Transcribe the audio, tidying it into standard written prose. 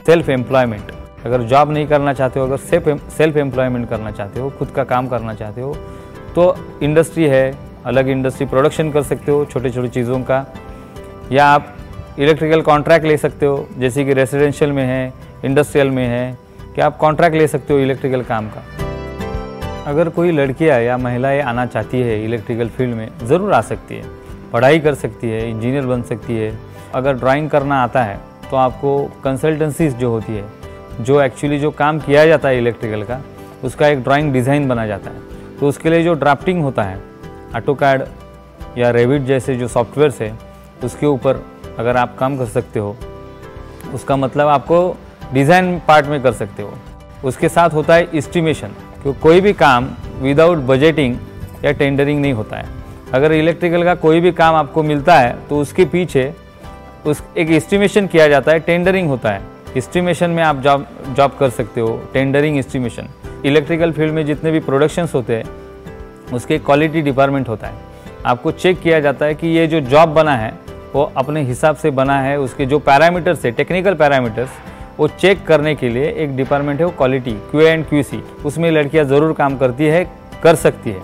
Self employment, अगर job नहीं करना चाहते हो, अगर सेल्फ एम्प्लॉयमेंट करना चाहते हो, खुद का काम करना चाहते हो, तो इंडस्ट्री है, अलग इंडस्ट्री प्रोडक्शन कर सकते हो छोटे छोटे चीज़ों का, या आप इलेक्ट्रिकल कॉन्ट्रैक्ट ले सकते हो, जैसे कि रेसिडेंशियल में है, इंडस्ट्रियल में है, कि आप कॉन्ट्रैक्ट ले सकते हो इलेक्ट्रिकल काम का। अगर कोई लड़कियां या महिलाएं आना चाहती है इलेक्ट्रिकल फील्ड में, ज़रूर आ सकती है, पढ़ाई कर सकती है, इंजीनियर बन सकती है। अगर ड्राइंग करना आता है तो आपको कंसल्टेंसीज जो होती है, जो एक्चुअली जो काम किया जाता है इलेक्ट्रिकल का, उसका एक ड्राइंग डिज़ाइन बना जाता है, तो उसके लिए जो ड्राफ्टिंग होता है, ऑटोकैड या रेविट जैसे जो सॉफ्टवेयर्स है, उसके ऊपर अगर आप काम कर सकते हो, उसका मतलब आपको डिज़ाइन पार्ट में कर सकते हो। उसके साथ होता है एस्टिमेशन, क्योंकि कोई भी काम विदाउट बजटिंग या टेंडरिंग नहीं होता है। अगर इलेक्ट्रिकल का कोई भी काम आपको मिलता है तो उसके पीछे एक एस्टिमेशन किया जाता है, टेंडरिंग होता है। एस्टिमेशन में आप जॉब कर सकते हो, टेंडरिंग एस्टिमेशन। इलेक्ट्रिकल फील्ड में जितने भी प्रोडक्शंस होते हैं उसके क्वालिटी डिपार्टमेंट होता है। आपको चेक किया जाता है कि ये जो जॉब बना है वो अपने हिसाब से बना है, उसके जो पैरामीटर्स है, टेक्निकल पैरामीटर्स, वो चेक करने के लिए एक डिपार्टमेंट है, वो क्वालिटी, QA एंड QC। उसमें लड़कियां ज़रूर काम करती है, कर सकती है।